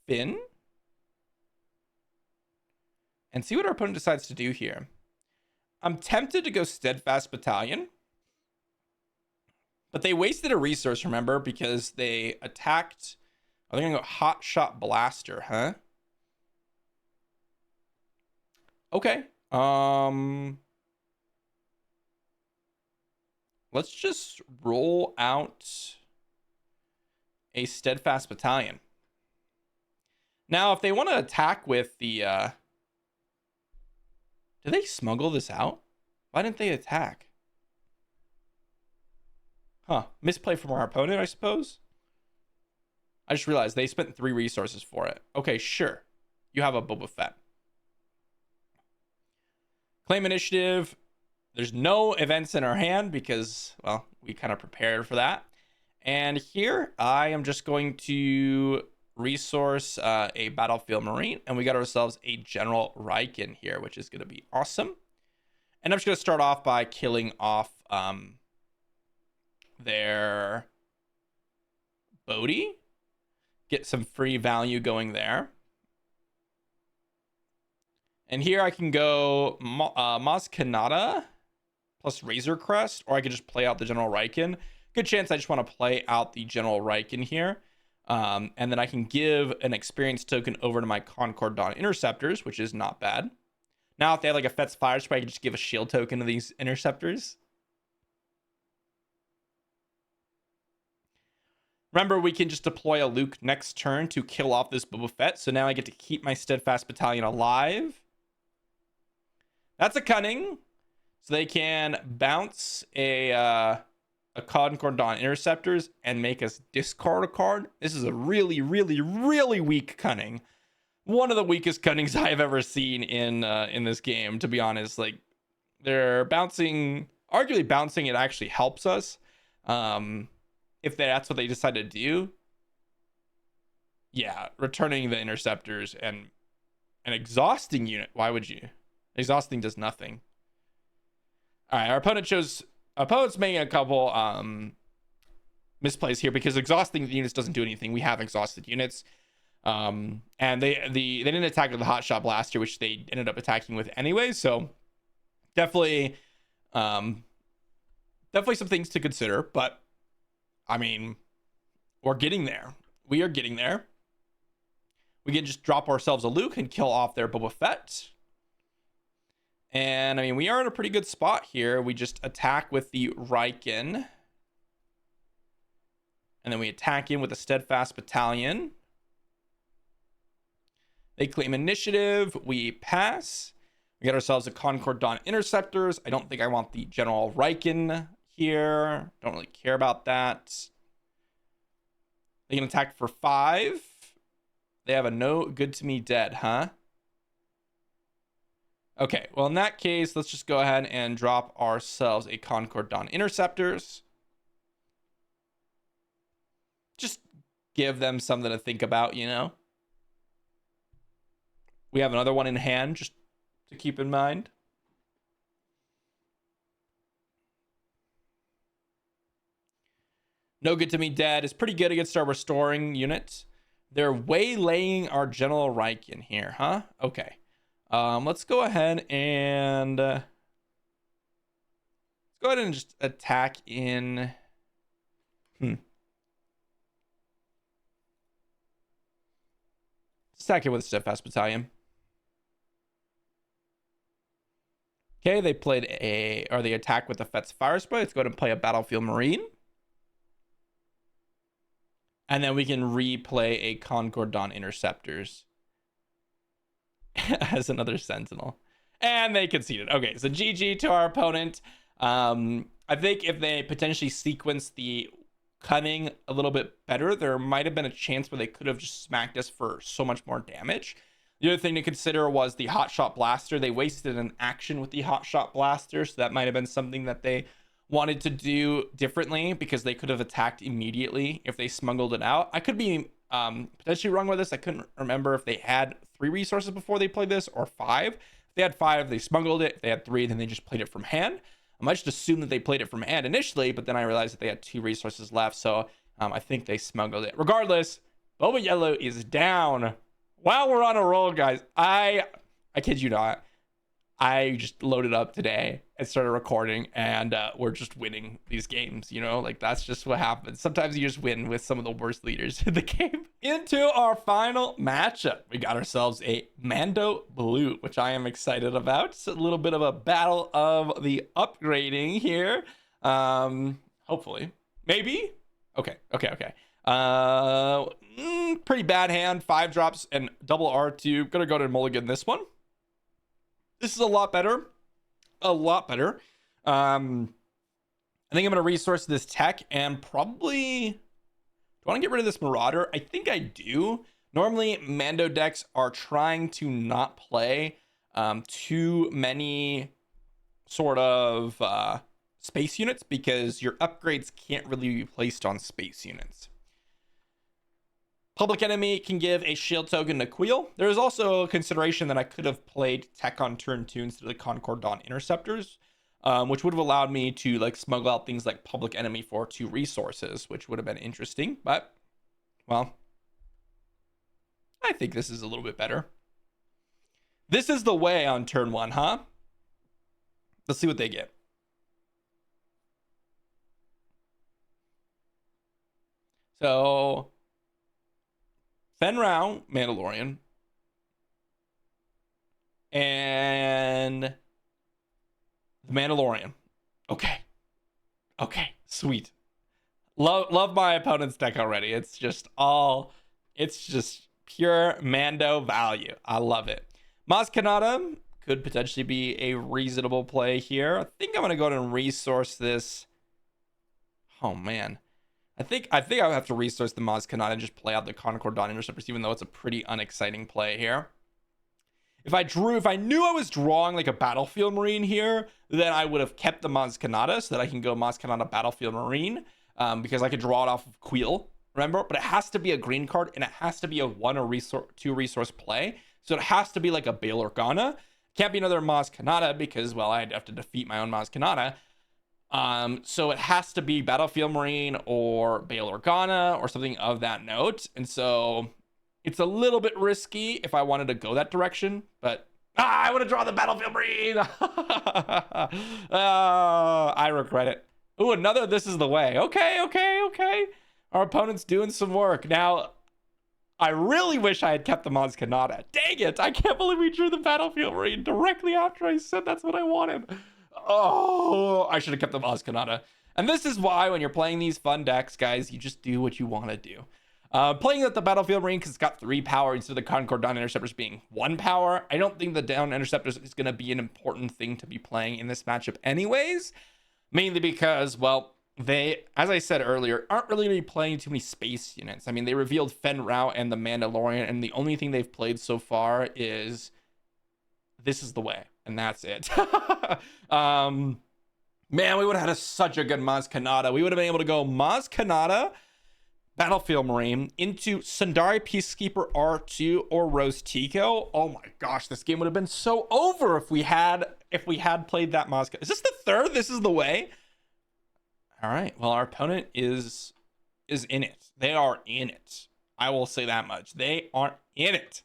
Finn and see what our opponent decides to do here. I'm tempted to go Steadfast Battalion, but they wasted a resource, remember, because they attacked. Are they gonna go Hot Shot Blaster, huh? Okay. Let's just roll out a Steadfast Battalion. Now, if they want to attack with the did they smuggle this out? Why didn't they attack? Huh. Misplay from our opponent, I suppose. I just realized they spent 3 resources for it. Okay, sure. You have a Boba Fett. Claim initiative. There's no events in our hand because, well, we kind of prepared for that. And here, I am just going to resource a Battlefield Marine. And we got ourselves a General Riken here, which is going to be awesome. And I'm just going to start off by killing off their Bodhi. Get some free value going there. And here I can go Maz Kanata plus Razor Crest, or I could just play out the General Riken. Good chance I just want to play out the General Riken here. And then I can give an experience token over to my Concord Dawn Interceptors, which is not bad. Now, if they have like a Fett's Fire Spray, I can just give a shield token to these Interceptors. Remember, we can just deploy a Luke next turn to kill off this Boba Fett. So now I get to keep my Steadfast Battalion alive. That's a cunning. So they can bounce a Concord Dawn Interceptors and make us discard a card. This is a really, really, really weak cunning. One of the weakest cunnings I have ever seen in this game, to be honest. Like, they're bouncing, arguably bouncing it actually helps us. If that's what they decide to do. Yeah, returning the Interceptors and an exhausting unit. Why would you? Exhausting does nothing. All right, our opponent's making a couple misplays here because exhausting units doesn't do anything. We have exhausted units. And they didn't attack with the Hot Shot Blaster, which they ended up attacking with anyway. So definitely some things to consider, but I mean, we're getting there. We are getting there. We can just drop ourselves a Luke and kill off their Boba Fett. And I mean, we are in a pretty good spot here. We just attack with the Riken. And then we attack in with the Steadfast Battalion. They claim initiative. We pass. We get ourselves a Concord Dawn Interceptors. I don't think I want the General Riken here. Don't really care about that. They can attack for 5. They have a no good to me dead, huh? Okay, well, in that case, let's just go ahead and drop ourselves a Concord Dawn Interceptors. Just give them something to think about, you know? We have another one in hand, just to keep in mind. No good to me dead is pretty good against our restoring units. They're waylaying our General Reich in here, huh? Okay. Let's go ahead and just attack in. Attack it with Steadfast Battalion. Okay, they they attack with the Fetz Fire Spray. Let's go ahead and play a Battlefield Marine. And then we can replay a Concord Dawn Interceptors as another Sentinel. And they conceded. Okay, so GG to our opponent. I think if they potentially sequence the cunning a little bit better, there might have been a chance where they could have just smacked us for so much more damage. The other thing to consider was the Hotshot Blaster. They wasted an action with the Hotshot Blaster, so that might have been something that they wanted to do differently, because they could have attacked immediately if they smuggled it out. I could be potentially wrong with this. I couldn't remember if they had 3 resources before they played this or 5. If they had 5, they smuggled it. If they had 3, then they just played it from hand. I might just assume that they played it from hand initially, but then I realized that they had 2 resources left, so I think they smuggled it. Regardless, Boba Yellow is down. While we're on a roll, guys, I kid you not, I just loaded up today and started recording, and we're just winning these games, you know? Like, that's just what happens. Sometimes you just win with some of the worst leaders in the game. Into our final matchup, we got ourselves a Mando Blue, which I am excited about. It's a little bit of a battle of the upgrading here. Hopefully. Maybe? Okay. Pretty bad hand. 5 drops and double R2. Gonna go to mulligan this one. This is a lot better. I think I'm going to resource this tech and probably... Do I want to get rid of this Marauder? I think I do. Normally, Mando decks are trying to not play too many sort of space units, because your upgrades can't really be placed on space units. Public Enemy can give a shield token to Queel. There is also a consideration that I could have played tech on turn 2 instead of the Concord Dawn Interceptors, which would have allowed me to like smuggle out things like Public Enemy for 2 resources, which would have been interesting. But, well, I think this is a little bit better. This is the way on turn 1, huh? Let's see what they get. So... Fenn Rau, Mandalorian, and the Mandalorian. Okay, sweet. Love my opponent's deck already. It's just pure Mando value. I love it. Maz Kanata could potentially be a reasonable play here. I think I'm gonna go ahead and resource this. Oh man. I think I would have to resource the Maz Kanata and just play out the Concord Dawn Interceptors, even though it's a pretty unexciting play here. If I knew I was drawing like a Battlefield Marine here, then I would have kept the Maz Kanata so that I can go Maz Kanata Battlefield Marine, because I could draw it off of Queel, remember? But it has to be a green card, and it has to be a 1 or 2 resource play. So it has to be like a Bail Organa. Can't be another Maz Kanata because, well, I'd have to defeat my own Maz Kanata. So it has to be Battlefield Marine or Bail Organa or something of that note. And so it's a little bit risky if I wanted to go that direction, but I want to draw the Battlefield Marine. I regret it. Ooh, another This Is the Way. Okay. Our opponent's doing some work. Now, I really wish I had kept the Maz Kanata. Dang it. I can't believe we drew the Battlefield Marine directly after I said that's what I wanted. Oh, I should have kept the Maz Kanata. And this is why when you're playing these fun decks, guys, you just do what you want to do. Playing at the Battlefield Marine because it's got 3 power instead of the Concord Dawn Interceptors being 1 power. I don't think the Dawn Interceptors is going to be an important thing to be playing in this matchup anyways. Mainly because, well, they, as I said earlier, aren't really going to be playing too many space units. I mean, they revealed Fenn Rau and the Mandalorian, and the only thing they've played so far is This Is the Way. And that's it. Man, we would have had such a good Maz Kanata. We would have been able to go Maz Kanata, Battlefield Marine, into Sundari Peacekeeper R2 or Rose Tico. Oh my gosh, this game would have been so over if we had played that Maz Kanata. Is this the 3rd? This Is the Way? All right. Well, our opponent is in it. They are in it. I will say that much. They aren't in it.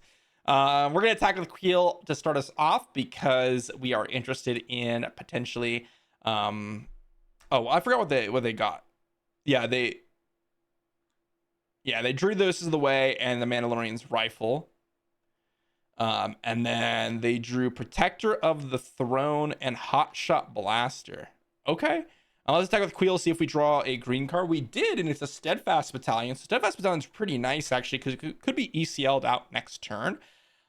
We're going to attack with Queel to start us off because we are interested in potentially. Oh, I forgot what they got. Yeah, they drew this as the way and the Mandalorian's rifle. And then they drew Protector of the Throne and Hotshot Blaster. Okay. Let's attack with Queel, see if we draw a green card. We did, and it's a Steadfast Battalion. So Steadfast Battalion's pretty nice, actually, because it could be ECL'd out next turn.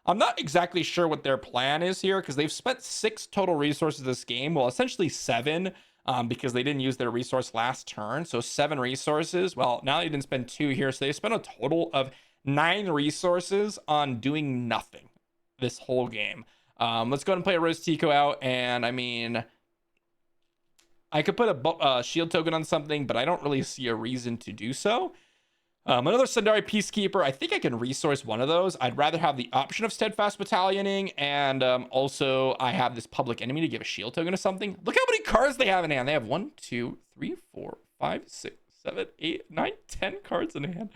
I'm not exactly sure what their plan is here, because they've spent 6 total resources this game. Well, essentially 7, because they didn't use their resource last turn. So 7 resources. Well, now they didn't spend 2 here, so they spent a total of 9 resources on doing nothing this whole game. Let's go ahead and play a Rose Tico out, and I mean, I could put a shield token on something, but I don't really see a reason to do so. Another Sundari Peacekeeper. I think I can resource one of those. I'd rather have the option of Steadfast Battalioning, and also I have this Public Enemy to give a shield token to something. Look how many cards they have in hand. They have 1, 2, 3, 4, 5, 6, 7, 8, 9, 10 cards in hand.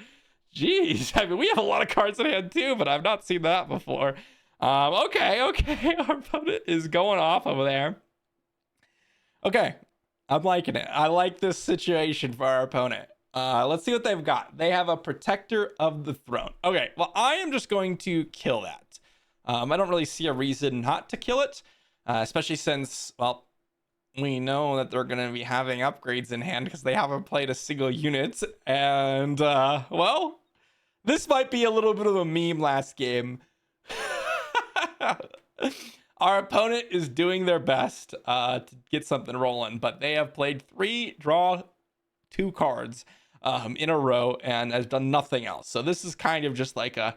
Jeez, I mean, we have a lot of cards in hand too, but I've not seen that before. Okay. Our opponent is going off over there. Okay. I'm liking it. I like this situation for our opponent. Let's see what they've got. They have a Protector of the Throne. Okay, well, I am just going to kill that. I don't really see a reason not to kill it, especially since, well, we know that they're going to be having upgrades in hand because they haven't played a single unit. And, well, this might be a little bit of a meme last game. Our opponent is doing their best to get something rolling, but they have played 3, draw 2 cards in a row and has done nothing else. So this is kind of just like a,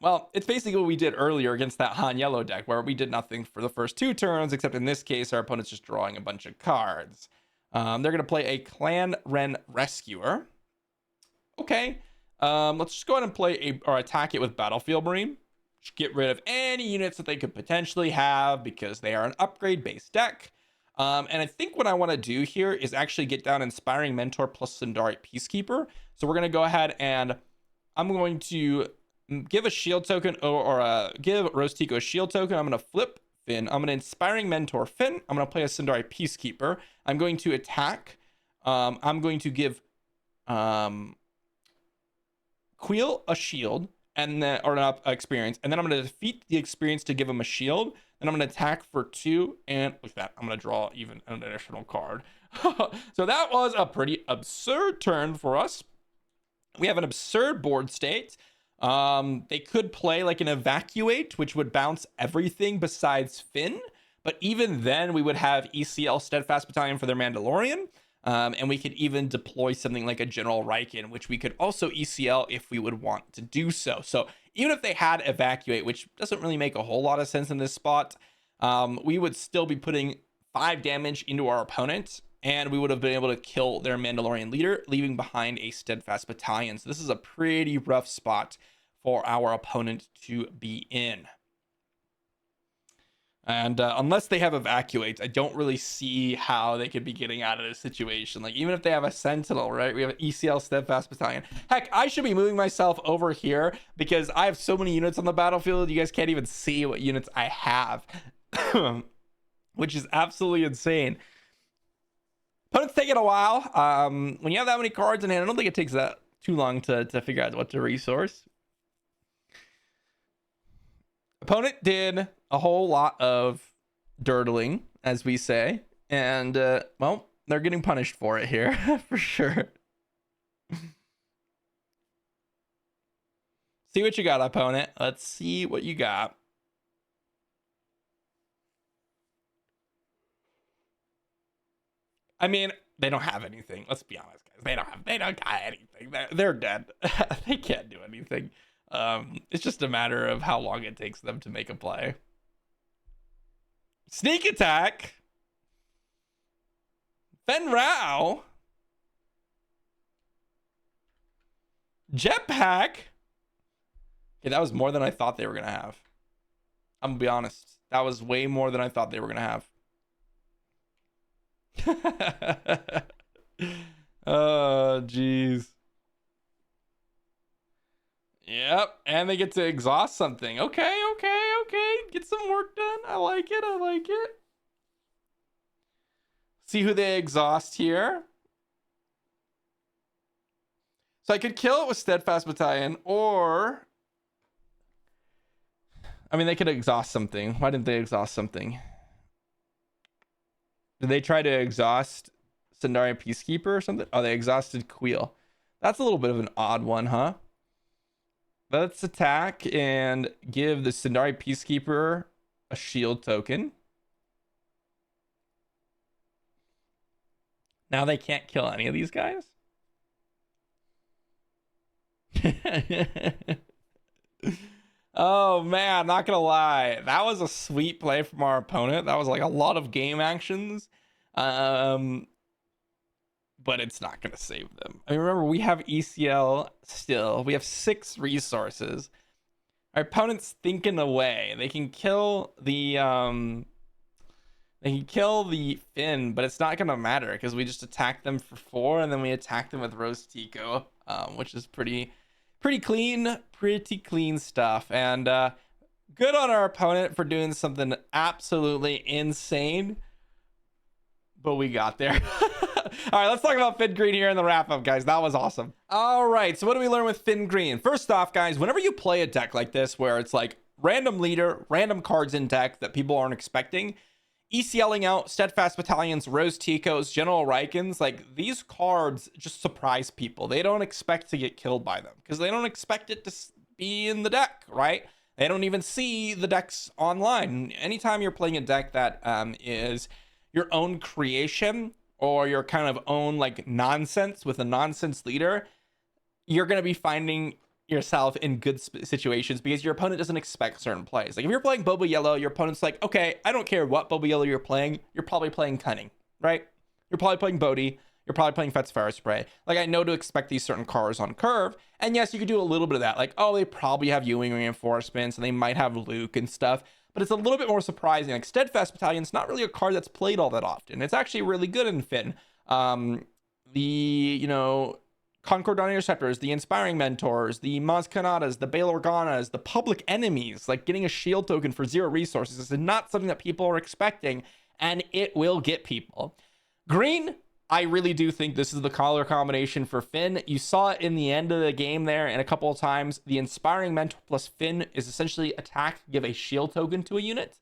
well, it's basically what we did earlier against that Han Yellow deck, where we did nothing for the first 2 turns, except in this case, our opponent's just drawing a bunch of cards. They're going to play a Clan Ren Rescuer. Okay, let's just go ahead and play or attack it with Battlefield Marine. Get rid of any units that they could potentially have because they are an upgrade based deck. And I think what I want to do here is actually get down Inspiring Mentor plus Sundari Peacekeeper. So we're going to go ahead and I'm going to give a shield token or give Rose Tico a shield token. I'm going to flip Finn. I'm going to Inspiring Mentor Finn. I'm going to play a Sundari Peacekeeper. I'm going to attack. I'm going to give Queel a shield. And then, or not experience, and then I'm going to defeat the experience to give him a shield. Then I'm going to attack for 2, and look at that, I'm going to draw even an additional card. So that was a pretty absurd turn for us. We have an absurd board state. They could play like an Evacuate, which would bounce everything besides Finn, but even then we would have ECL Steadfast Battalion for their Mandalorian. And we could even deploy something like a General Riken, which we could also ECL if we would want to do so. So even if they had Evacuate, which doesn't really make a whole lot of sense in this spot, we would still be putting 5 damage into our opponent, and we would have been able to kill their Mandalorian leader, leaving behind a Steadfast Battalion. So this is a pretty rough spot for our opponent to be in. And unless they have Evacuates, I don't really see how they could be getting out of this situation. Like, even if they have a Sentinel, right? We have an ECL Steadfast Battalion. Heck, I should be moving myself over here because I have so many units on the battlefield. You guys can't even see what units I have, which is absolutely insane. Opponent's taking a while. When you have that many cards in hand, I don't think it takes that too long to figure out what to resource. Opponent did a whole lot of dirtling, as we say, and well, they're getting punished for it here for sure. See what you got, opponent. Let's see what you got. I mean, they don't have anything. Let's be honest, guys. They don't got anything. They're dead. They can't do anything. It's just a matter of how long it takes them to make a play. Sneak attack. Fen Rao. Jetpack. Okay, that was more than I thought they were gonna have. I'm gonna be honest. That was way more than I thought they were gonna have. Oh, jeez. Yep, and they get to exhaust something. Okay, okay, okay. Get some work done. I like it. I like it. See who they exhaust here. So I could kill it with Steadfast Battalion, or I mean, they could exhaust something. Why didn't they exhaust something? Did they try to exhaust Sandari Peacekeeper or something? Oh, they exhausted Queel. That's a little bit of an odd one, huh? Let's attack and give the Sandari Peacekeeper a shield token. Now they can't kill any of these guys? Oh man, not gonna lie, that was a sweet play from our opponent. That was like a lot of game actions, but it's not gonna save them. I mean, remember, we have ECL still. We have 6 resources. Our opponent's thinking away. They can kill the Finn, but it's not gonna matter because we just attack them for 4, and then we attack them with Rose Tico, which is pretty clean stuff. And good on our opponent for doing something absolutely insane, but we got there. All right, let's talk about Finn Green here in the wrap up, guys. That was awesome. All right, so what do we learn with Finn Green? First off, guys, whenever you play a deck like this where it's like random leader, random cards in deck that people aren't expecting, ECLing out Steadfast Battalions, Rose Ticos, General Rikens, like these cards just surprise people. They don't expect to get killed by them because they don't expect it to be in the deck, right? They don't even see the decks online. Anytime you're playing a deck that is your own creation or your kind of own like nonsense with a nonsense leader, you're going to be finding yourself in good situations because your opponent doesn't expect certain plays. Like if you're playing Boba Yellow, your opponent's like, okay, I don't care what Boba Yellow you're playing, you're probably playing Cunning, right? You're probably playing Bodhi, you're probably playing Fet's Ferro Spray. Like I know to expect these certain cards on curve, and yes, you could do a little bit of that. Like, oh, they probably have Ewing reinforcements and they might have Luke and stuff, but it's a little bit more surprising. Like Steadfast Battalion's not really a card that's played all that often. It's actually really good in Finn. Concordat Interceptors, the Inspiring Mentors, the Maz Kanadas, the Bail Organas, the Public Enemies, like getting a shield token for 0 resources is not something that people are expecting, and it will get people. Green, I really do think this is the color combination for Finn. You saw it in the end of the game there, and a couple of times, the Inspiring Mentor plus Finn is essentially attack, give a shield token to a unit,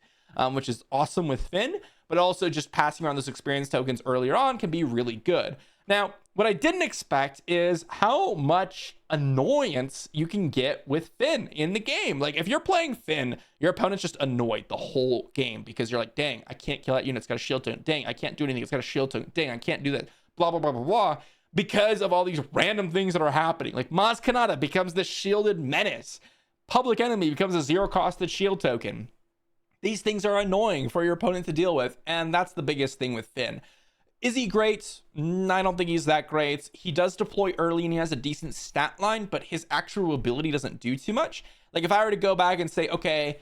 which is awesome with Finn, but also just passing around those experience tokens earlier on can be really good. Now, what I didn't expect is how much annoyance you can get with Finn in the game. Like, if you're playing Finn, your opponent's just annoyed the whole game because you're like, dang, I can't kill that unit. It's got a shield token. Dang, I can't do anything. It's got a shield token. Dang, I can't do that. Blah, blah, blah, blah, blah. Because of all these random things that are happening. Like, Maz Kanata becomes the shielded menace. Public Enemy becomes a 0-costed shield token. These things are annoying for your opponent to deal with, and that's the biggest thing with Finn. Is he great? I don't think he's that great. He does deploy early and he has a decent stat line, but his actual ability doesn't do too much. Like if I were to go back and say, okay,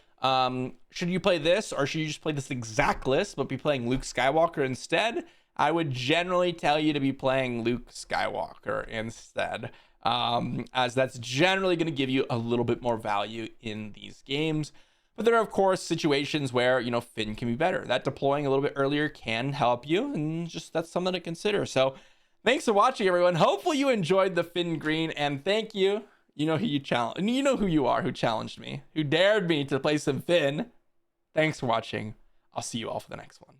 should you play this or should you just play this exact list but be playing Luke Skywalker instead? I would generally tell you to be playing Luke Skywalker instead, as that's generally going to give you a little bit more value in these games. But there are, of course, situations where, you know, Finn can be better. That deploying a little bit earlier can help you, and just that's something to consider. So thanks for watching, everyone. Hopefully you enjoyed the Finn Green, and thank you. You know who you challenged, and you know who you are, who challenged me, who dared me to play some Finn. Thanks for watching. I'll see you all for the next one.